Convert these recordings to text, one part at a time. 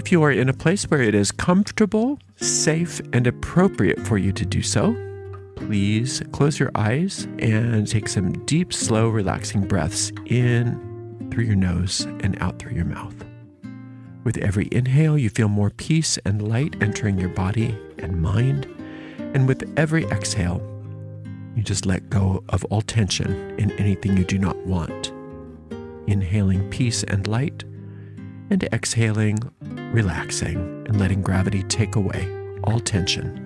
if you are in a place where it is comfortable, safe, and appropriate for you to do so, please close your eyes and take some deep, slow, relaxing breaths in through your nose and out through your mouth. With every inhale, you feel more peace and light entering your body and mind. And with every exhale, you just let go of all tension and anything you do not want. Inhaling peace and light, and exhaling, relaxing, and letting gravity take away all tension.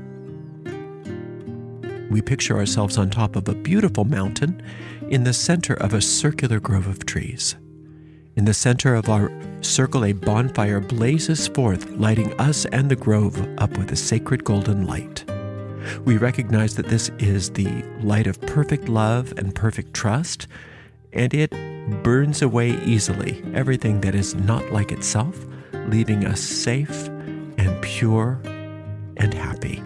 We picture ourselves on top of a beautiful mountain in the center of a circular grove of trees. In the center of our circle, a bonfire blazes forth, lighting us and the grove up with a sacred golden light. We recognize that this is the light of perfect love and perfect trust, and it burns away easily everything that is not like itself, leaving us safe and pure and happy.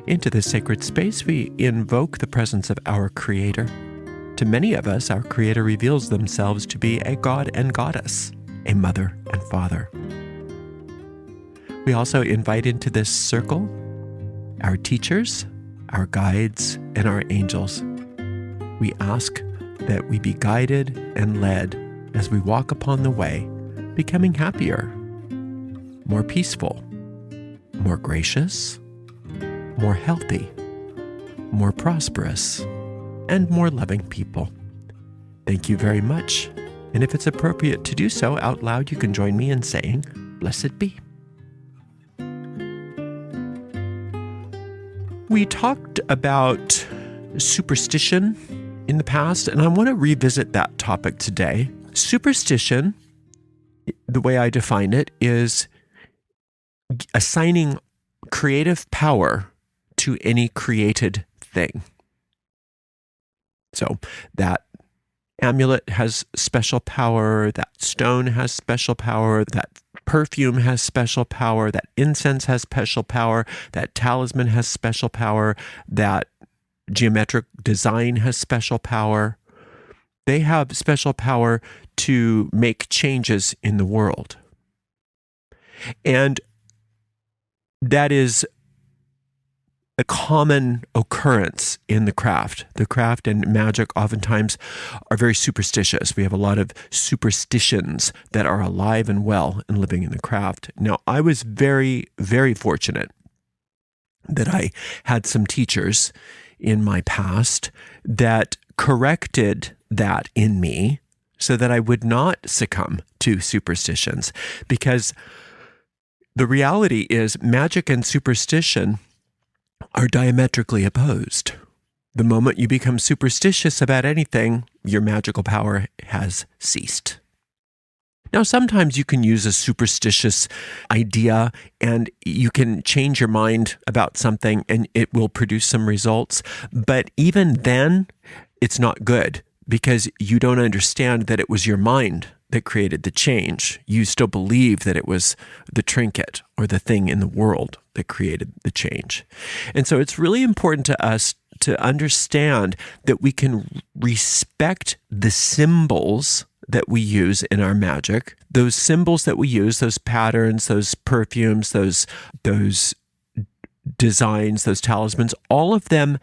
Into this sacred space, we invoke the presence of our Creator. To many of us, our Creator reveals themselves to be a god and goddess, a mother and father. We also invite into this circle our teachers, our guides, and our angels. We ask that we be guided and led as we walk upon the way, becoming happier, more peaceful, more gracious, more healthy, more prosperous, and more loving people. Thank you very much. And if it's appropriate to do so out loud, you can join me in saying, "Blessed be." We talked about superstition in the past, and I want to revisit that topic today. Superstition, the way I define it, is assigning creative power to any created thing. So that amulet has special power, that stone has special power, that perfume has special power, that incense has special power, that talisman has special power, that geometric design has special power. They have special power to make changes in the world. And that is a common occurrence in the craft. The craft and magic oftentimes are very superstitious. We have a lot of superstitions that are alive and well and living in the craft. Now, I was very, very fortunate that I had some teachers in my past that corrected that in me so that I would not succumb to superstitions. Because the reality is magic and superstition are diametrically opposed. The moment you become superstitious about anything, your magical power has ceased. Now, sometimes you can use a superstitious idea and you can change your mind about something and it will produce some results. But even then, it's not good because you don't understand that it was your mind that created the change. You still believe that it was the trinket or the thing in the world that created the change. And so it's really important to us to understand that we can respect the symbols that we use in our magic. Those symbols that we use, those patterns, those perfumes, those designs, those talismans, all of them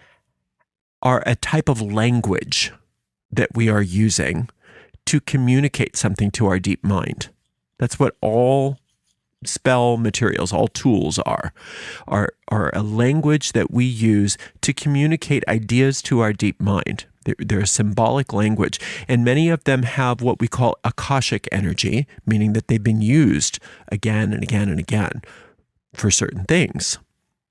are a type of language that we are using to communicate something to our deep mind. That's what all spell materials, all tools are a language that we use to communicate ideas to our deep mind. They're a symbolic language, and many of them have what we call akashic energy, meaning that they've been used again and again and again for certain things.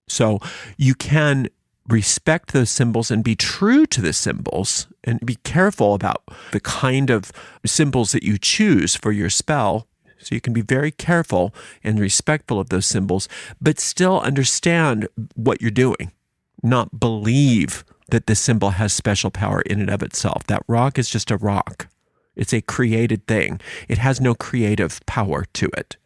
So you can respect those symbols and be true to the symbols and be careful about the kind of symbols that you choose for your spell. So you can be very careful and respectful of those symbols, but still understand what you're doing, not believe that the symbol has special power in and of itself. That rock is just a rock. It's a created thing. It has no creative power to it.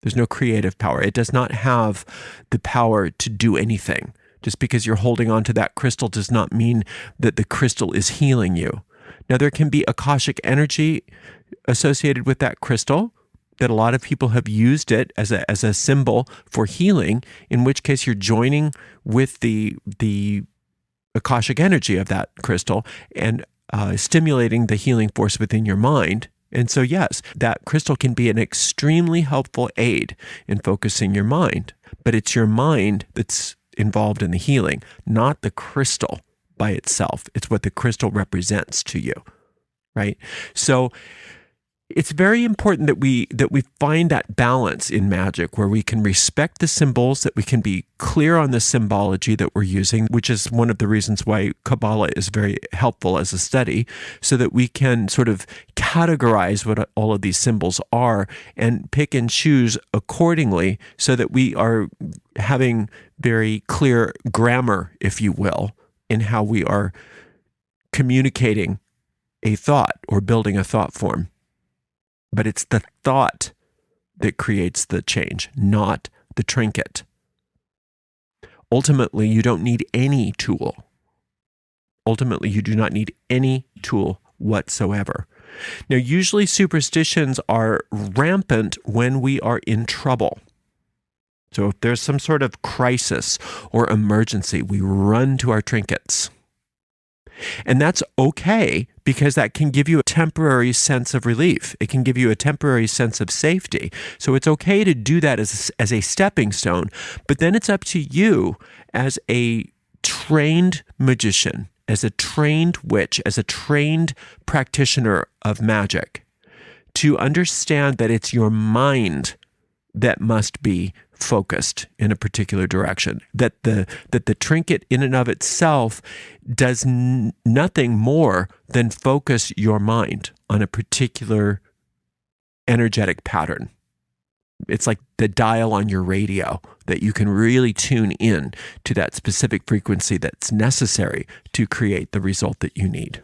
There's no creative power. It does not have the power to do anything. Just because you're holding on to that crystal does not mean that the crystal is healing you. Now, there can be akashic energy associated with that crystal, that a lot of people have used it as a symbol for healing, in which case you're joining with the Akashic energy of that crystal and stimulating the healing force within your mind. And so, yes, that crystal can be an extremely helpful aid in focusing your mind, but it's your mind that's involved in the healing, not the crystal by itself. It's what the crystal represents to you, right? So it's very important that we find that balance in magic where we can respect the symbols, that we can be clear on the symbology that we're using, which is one of the reasons why Kabbalah is very helpful as a study, so that we can sort of categorize what all of these symbols are and pick and choose accordingly, so that we are having very clear grammar, if you will, in how we are communicating a thought or building a thought form. But it's the thought that creates the change, not the trinket. Ultimately, you don't need any tool. Ultimately, you do not need any tool whatsoever. Now, usually superstitions are rampant when we are in trouble. So if there's some sort of crisis or emergency, we run to our trinkets. And that's okay, because that can give you a temporary sense of relief. It can give you a temporary sense of safety. So it's okay to do that as a stepping stone. But then it's up to you as a trained magician, as a trained witch, as a trained practitioner of magic, to understand that it's your mind that must be focused in a particular direction, that the trinket in and of itself does nothing more than focus your mind on a particular energetic pattern. It's like the dial on your radio, that you can really tune in to that specific frequency that's necessary to create the result that you need.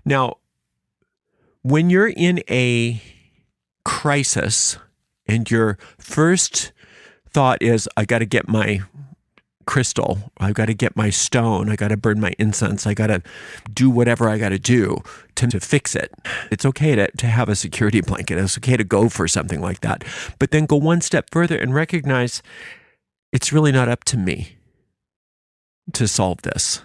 Now, when you're in a crisis and your first thought is, I got to get my crystal, I've got to get my stone, I got to burn my incense, I got to do whatever I got to do to fix it. It's okay to have a security blanket. It's okay to go for something like that. But then go one step further and recognize it's really not up to me to solve this.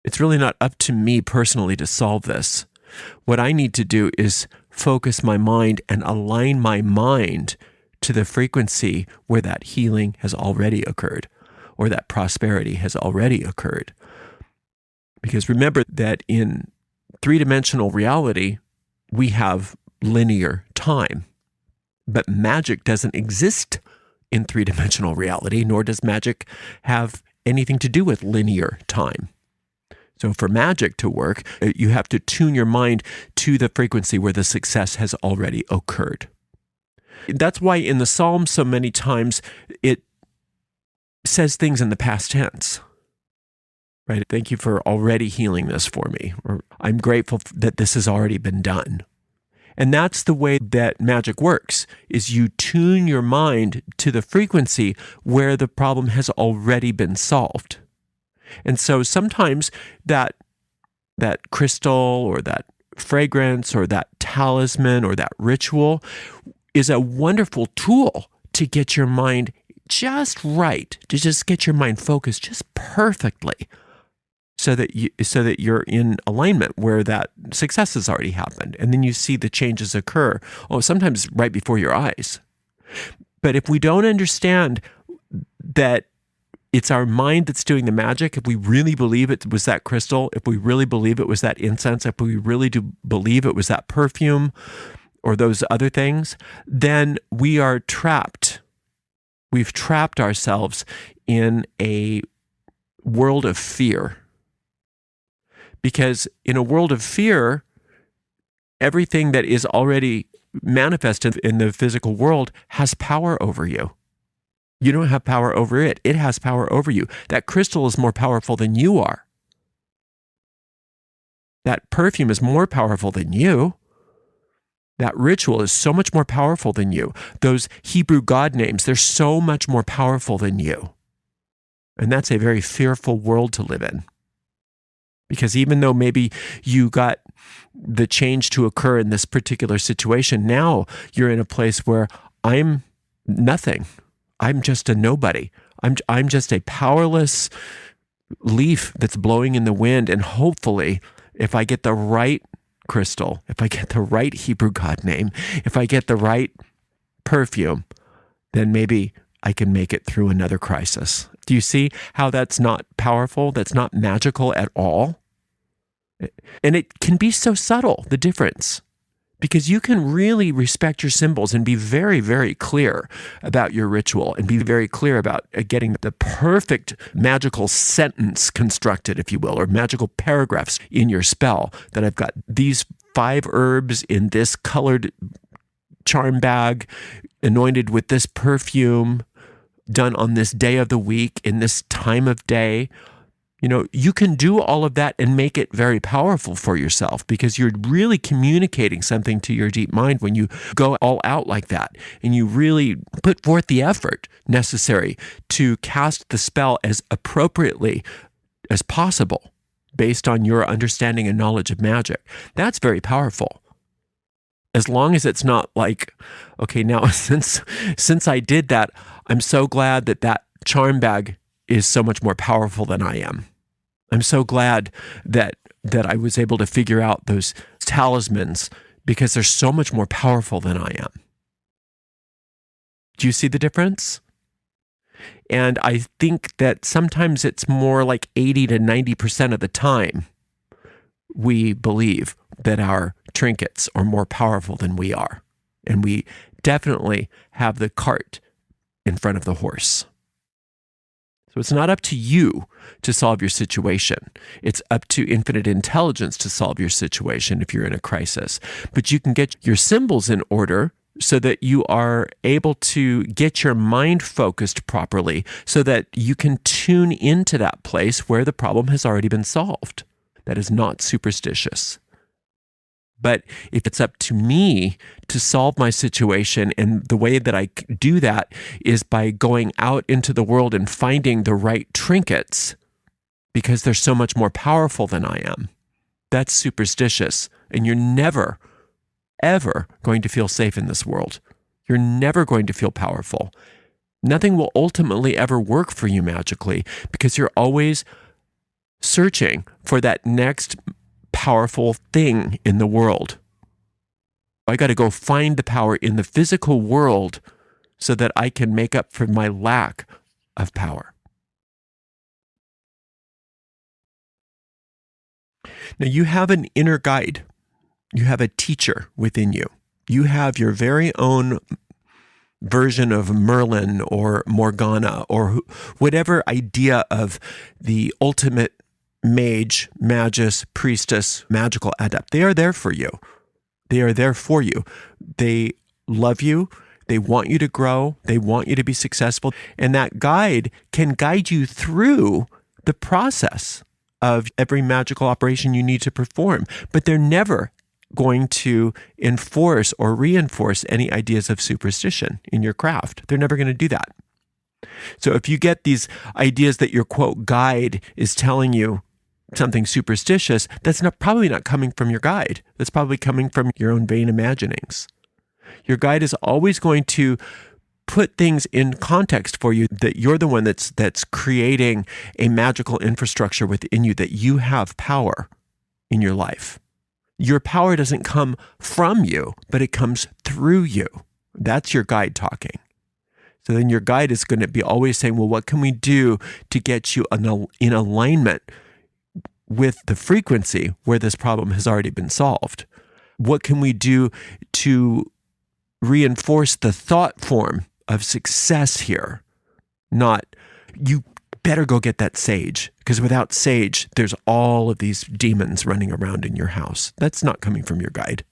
It's really not up to me personally to solve this. What I need to do is focus my mind and align my mind to the frequency where that healing has already occurred, or that prosperity has already occurred. Because remember that in three-dimensional reality, we have linear time. But magic doesn't exist in three-dimensional reality, nor does magic have anything to do with linear time. So for magic to work, you have to tune your mind to the frequency where the success has already occurred. That's why in the Psalms so many times it says things in the past tense. Right? Thank you for already healing this for me. Or I'm grateful that this has already been done. And that's the way that magic works, is you tune your mind to the frequency where the problem has already been solved. And so sometimes that crystal or that fragrance or that talisman or that ritual is a wonderful tool to get your mind just right, to just get your mind focused just perfectly, so that you're in alignment where that success has already happened. And then you see the changes occur, sometimes right before your eyes. But if we don't understand that it's our mind that's doing the magic, if we really believe it was that crystal, if we really believe it was that incense, if we really do believe it was that perfume or those other things, then we are trapped. We've trapped ourselves in a world of fear. Because in a world of fear, everything that is already manifested in the physical world has power over you. You don't have power over it. It has power over you. That crystal is more powerful than you are. That perfume is more powerful than you. That ritual is so much more powerful than you. Those Hebrew God names, they're so much more powerful than you. And that's a very fearful world to live in, Because even though maybe you got the change to occur in this particular situation, now you're in a place where I'm nothing. I'm just a nobody. I'm just a powerless leaf that's blowing in the wind. And hopefully, if I get the right crystal, if I get the right Hebrew God name, if I get the right perfume, then maybe I can make it through another crisis. Do you see how that's not powerful? That's not magical at all? And it can be so subtle, the difference, because you can really respect your symbols and be very, very clear about your ritual and be very clear about getting the perfect magical sentence constructed, if you will, or magical paragraphs in your spell, that I've got these 5 herbs in this colored charm bag, anointed with this perfume, done on this day of the week, in this time of day. You know, you can do all of that and make it very powerful for yourself, because you're really communicating something to your deep mind when you go all out like that and you really put forth the effort necessary to cast the spell as appropriately as possible based on your understanding and knowledge of magic. That's very powerful. As long as it's not like, okay, now since I did that, I'm so glad that charm bag is so much more powerful than I am. I'm so glad that I was able to figure out those talismans because they're so much more powerful than I am. Do you see the difference? And I think that sometimes it's more like 80 to 90% of the time we believe that our trinkets are more powerful than we are. And we definitely have the cart in front of the horse. So it's not up to you to solve your situation. It's up to infinite intelligence to solve your situation if you're in a crisis. But you can get your symbols in order so that you are able to get your mind focused properly so that you can tune into that place where the problem has already been solved. That is not superstitious. But if it's up to me to solve my situation, and the way that I do that is by going out into the world and finding the right trinkets, because they're so much more powerful than I am, that's superstitious. And you're never, ever going to feel safe in this world. You're never going to feel powerful. Nothing will ultimately ever work for you magically, because you're always searching for that next powerful thing in the world. I got to go find the power in the physical world so that I can make up for my lack of power. Now, you have an inner guide. You have a teacher within you. You have your very own version of Merlin or Morgana or whatever idea of the ultimate mage, magus, priestess, magical adept. They are there for you. They are there for you. They love you. They want you to grow. They want you to be successful. And that guide can guide you through the process of every magical operation you need to perform. But they're never going to enforce or reinforce any ideas of superstition in your craft. They're never going to do that. So if you get these ideas that your quote guide is telling you something superstitious, that's probably not coming from your guide. That's probably coming from your own vain imaginings. Your guide is always going to put things in context for you, that you're the one that's creating a magical infrastructure within you, that you have power in your life. Your power doesn't come from you, but it comes through you. That's your guide talking. So then your guide is going to be always saying, well, what can we do to get you in alignment with the frequency where this problem has already been solved? What can we do to reinforce the thought form of success here? Not, you better go get that sage, because without sage, there's all of these demons running around in your house. That's not coming from your guide.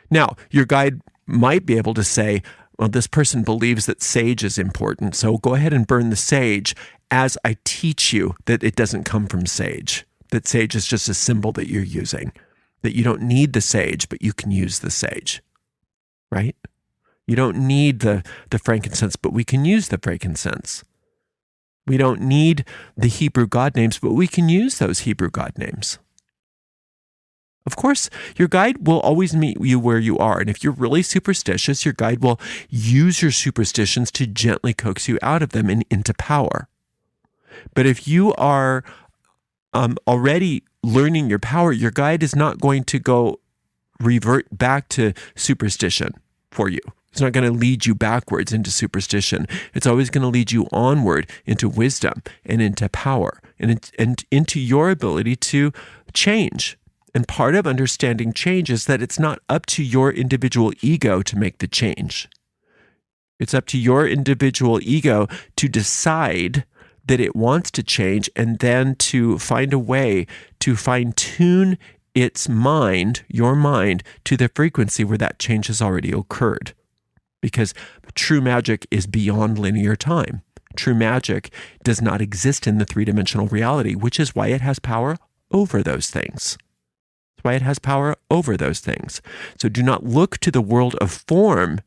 Now, your guide might be able to say, well, this person believes that sage is important, so go ahead and burn the sage as I teach you that it doesn't come from sage. That sage is just a symbol that you're using, that you don't need the sage, but you can use the sage, right? You don't need the frankincense, but we can use the frankincense. We don't need the Hebrew God names, but we can use those Hebrew God names. Of course, your guide will always meet you where you are. And if you're really superstitious, your guide will use your superstitions to gently coax you out of them and into power. But if you are already learning your power, your guide is not going to revert back to superstition for you. It's not going to lead you backwards into superstition. It's always going to lead you onward into wisdom and into power and into your ability to change. And part of understanding change is that it's not up to your individual ego to make the change. It's up to your individual ego to decide that it wants to change and then to find a way to fine-tune its mind, your mind, to the frequency where that change has already occurred. Because true magic is beyond linear time. True magic does not exist in the three-dimensional reality, which is why it has power over those things. That's why it has power over those things. So do not look to the world of form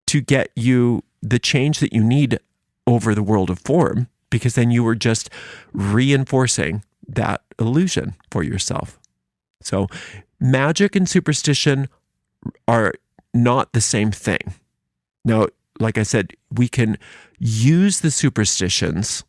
to get you the change that you need over the world of form, because then you are just reinforcing that illusion for yourself. So magic and superstition are not the same thing. Now, like I said, we can use the superstitions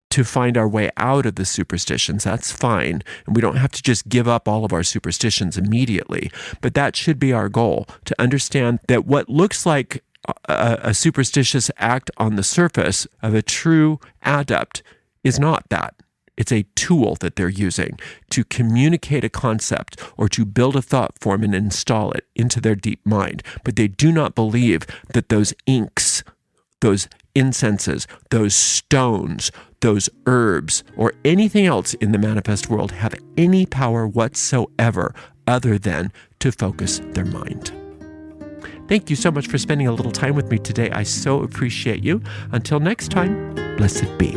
to find our way out of the superstitions. That's fine. And we don't have to just give up all of our superstitions immediately. But that should be our goal, to understand that what looks like a superstitious act on the surface of a true adept is not that. It's a tool that they're using to communicate a concept or to build a thought form and install it into their deep mind. But they do not believe that those inks, those incenses, those stones, those herbs, or anything else in the manifest world have any power whatsoever other than to focus their mind. Thank you so much for spending a little time with me today. I so appreciate you. Until next time, blessed be.